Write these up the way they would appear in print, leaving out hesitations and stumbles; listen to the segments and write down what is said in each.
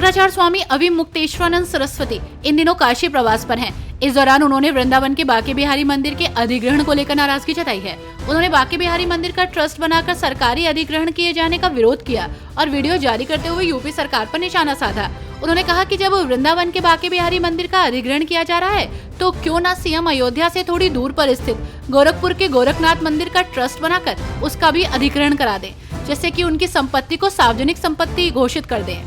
शंकराचार्य स्वामी अविमुक्तेश्वरानंद सरस्वती इन दिनों काशी प्रवास पर हैं। इस दौरान उन्होंने वृंदावन के बांके बिहारी मंदिर के अधिग्रहण को लेकर नाराजगी जताई है। उन्होंने बांके बिहारी मंदिर का ट्रस्ट बनाकर सरकारी अधिग्रहण किए जाने का विरोध किया और वीडियो जारी करते हुए यूपी सरकार पर निशाना साधा। उन्होंने कहा कि जब वृंदावन के बांके बिहारी मंदिर का अधिग्रहण किया जा रहा है तो क्यों न सीएम अयोध्या से थोड़ी दूर पर स्थित गोरखपुर के गोरखनाथ मंदिर का ट्रस्ट बनाकर उसका भी अधिग्रहण करा दें, जिससे कि उनकी संपत्ति को सार्वजनिक संपत्ति घोषित कर दें।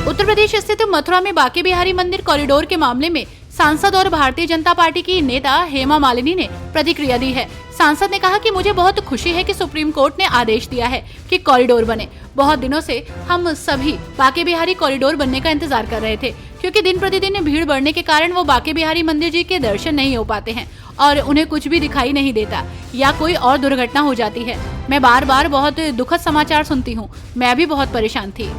उत्तर प्रदेश स्थित मथुरा में बांके बिहारी मंदिर कॉरिडोर के मामले में सांसद और भारतीय जनता पार्टी की नेता हेमा मालिनी ने प्रतिक्रिया दी है। सांसद ने कहा कि मुझे बहुत खुशी है कि सुप्रीम कोर्ट ने आदेश दिया है कि कॉरिडोर बने। बहुत दिनों से हम सभी बांके बिहारी कॉरिडोर बनने का इंतजार कर रहे थे, क्योंकि दिन प्रतिदिन भीड़ बढ़ने के कारण वो बांके बिहारी मंदिर जी के दर्शन नहीं हो पाते हैं और उन्हें कुछ भी दिखाई नहीं देता या कोई और दुर्घटना हो जाती है। मैं बार बार बहुत दुखद समाचार सुनती हूँ। मैं भी बहुत परेशान थी।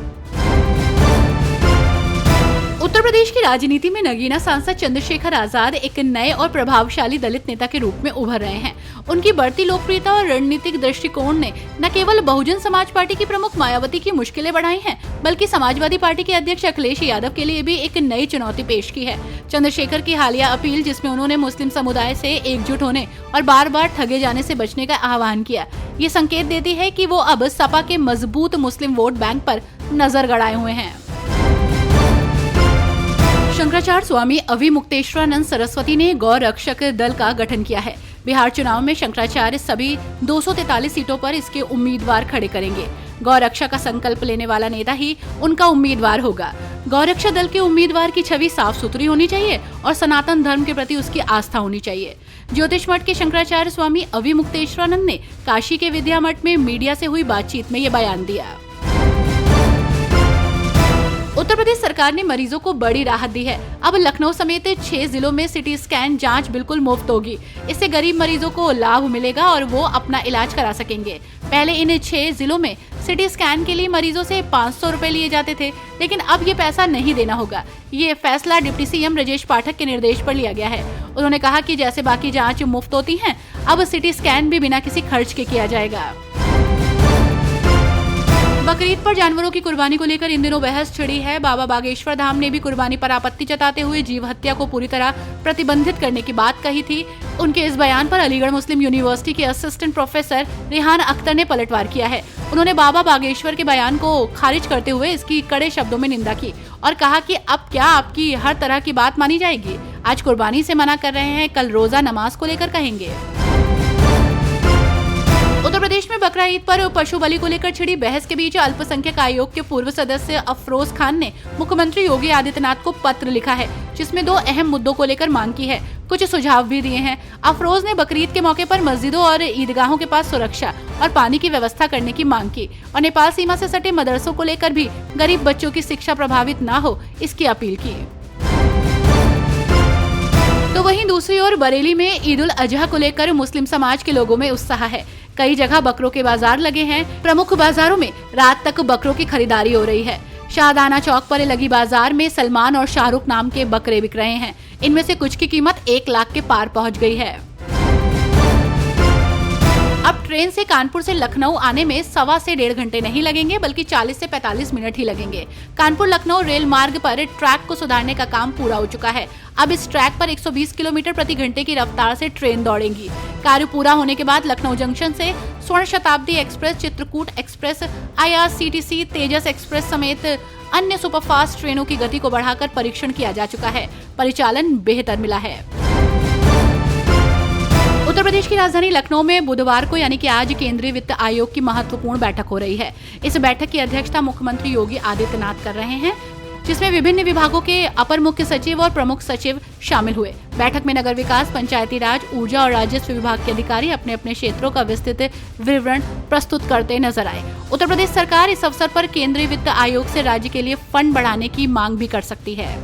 उत्तर प्रदेश की राजनीति में नगीना सांसद चंद्रशेखर आजाद एक नए और प्रभावशाली दलित नेता के रूप में उभर रहे हैं। उनकी बढ़ती लोकप्रियता और रणनीतिक दृष्टिकोण ने न केवल बहुजन समाज पार्टी की प्रमुख मायावती की मुश्किलें बढ़ाई हैं, बल्कि समाजवादी पार्टी के अध्यक्ष अखिलेश यादव के लिए भी एक नई चुनौती पेश की है। चंद्रशेखर की हालिया अपील, जिसमें उन्होंने मुस्लिम समुदाय से एकजुट होने और बार बार ठगे जाने से बचने का आह्वान किया, ये संकेत देती है कि वो अब सपा के मजबूत मुस्लिम वोट बैंक पर नजर गड़ाए हुए हैं। शंकराचार्य स्वामी अविमुक्तेश्वरानंद सरस्वती ने गौ रक्षक दल का गठन किया है। बिहार चुनाव में शंकराचार्य सभी 243 सीटों पर इसके उम्मीदवार खड़े करेंगे। गौ रक्षा का संकल्प लेने वाला नेता ही उनका उम्मीदवार होगा। गौ रक्षा दल के उम्मीदवार की छवि साफ सुथरी होनी चाहिए और सनातन धर्म के प्रति उसकी आस्था होनी चाहिए। ज्योतिष मठ के शंकराचार्य स्वामी अविमुक्तेश्वरानंद ने काशी के विद्या मठ में मीडिया से हुई बातचीत में ये बयान दिया। उत्तर प्रदेश सरकार ने मरीजों को बड़ी राहत दी है। अब लखनऊ समेत 6 जिलों में सिटी स्कैन जांच बिल्कुल मुफ्त होगी। इससे गरीब मरीजों को लाभ मिलेगा और वो अपना इलाज करा सकेंगे। पहले इन 6 जिलों में सिटी स्कैन के लिए मरीजों से 500 रुपए लिए जाते थे, लेकिन अब ये पैसा नहीं देना होगा। ये फैसला डिप्टी सीएम ब्रजेश पाठक के निर्देश पर लिया गया है। उन्होंने कहा कि जैसे बाकी जाँच मुफ्त होती है, अब सिटी स्कैन भी बिना किसी खर्च के किया जाएगा। बकरीद पर जानवरों की कुर्बानी को लेकर इन दिनों बहस छिड़ी है। बाबा बागेश्वर धाम ने भी कुर्बानी पर आपत्ति जताते हुए जीव हत्या को पूरी तरह प्रतिबंधित करने की बात कही थी। उनके इस बयान पर अलीगढ़ मुस्लिम यूनिवर्सिटी के असिस्टेंट प्रोफेसर रेहान अख्तर ने पलटवार किया है। उन्होंने बाबा बागेश्वर के बयान को खारिज करते हुए इसकी कड़े शब्दों में निंदा की और कहा कि अब क्या आपकी हर तरह की बात मानी जाएगी? आज कुर्बानी से मना कर रहे हैं, कल रोजा नमाज को लेकर कहेंगे। उत्तर प्रदेश में बकरा ईद पर पशु बलि को लेकर छिड़ी बहस के बीच अल्पसंख्यक आयोग के पूर्व सदस्य अफरोज खान ने मुख्यमंत्री योगी आदित्यनाथ को पत्र लिखा है, जिसमें 2 अहम मुद्दों को लेकर मांग की है। कुछ सुझाव भी दिए हैं। अफरोज ने बकरीद के मौके पर मस्जिदों और ईदगाहों के पास सुरक्षा और पानी की व्यवस्था करने की मांग की और नेपाल सीमा से सटे मदरसों को लेकर भी गरीब बच्चों की शिक्षा प्रभावित न हो, इसकी अपील की। तो वहीं दूसरी ओर बरेली में ईद उल अजहा को लेकर मुस्लिम समाज के लोगों में उत्साह है। कई जगह बकरों के बाजार लगे हैं। प्रमुख बाजारों में रात तक बकरों की खरीदारी हो रही है। शाहदाना चौक पर लगी बाजार में सलमान और शाहरुख नाम के बकरे बिक रहे हैं। इनमें से कुछ की कीमत 1 लाख के पार पहुंच गई है। अब ट्रेन से कानपुर से लखनऊ आने में 1.25 से 1.5 घंटे नहीं लगेंगे, बल्कि 40 से 45 मिनट ही लगेंगे। कानपुर लखनऊ रेल मार्ग पर ट्रैक को सुधारने का काम पूरा हो चुका है। अब इस ट्रैक पर 120 किलोमीटर प्रति घंटे की रफ्तार से ट्रेन दौड़ेंगी। कार्य पूरा होने के बाद लखनऊ जंक्शन से स्वर्ण शताब्दी एक्सप्रेस, चित्रकूट एक्सप्रेस, IRCTC, तेजस एक्सप्रेस समेत अन्य सुपरफास्ट ट्रेनों की गति को बढ़ाकर परीक्षण किया जा चुका है। परिचालन बेहतर मिला है। उत्तर प्रदेश की राजधानी लखनऊ में बुधवार को यानी कि आज केंद्रीय वित्त आयोग की महत्वपूर्ण बैठक हो रही है। इस बैठक की अध्यक्षता मुख्यमंत्री योगी आदित्यनाथ कर रहे हैं, जिसमें विभिन्न विभागों के अपर मुख्य सचिव और प्रमुख सचिव शामिल हुए। बैठक में नगर विकास, पंचायती राज, ऊर्जा और राजस्व विभाग के अधिकारी अपने अपने क्षेत्रों का विस्तृत विवरण प्रस्तुत करते नजर आए। उत्तर प्रदेश सरकार इस अवसर पर केंद्रीय वित्त आयोग से राज्य के लिए फंड बढ़ाने की मांग भी कर सकती है।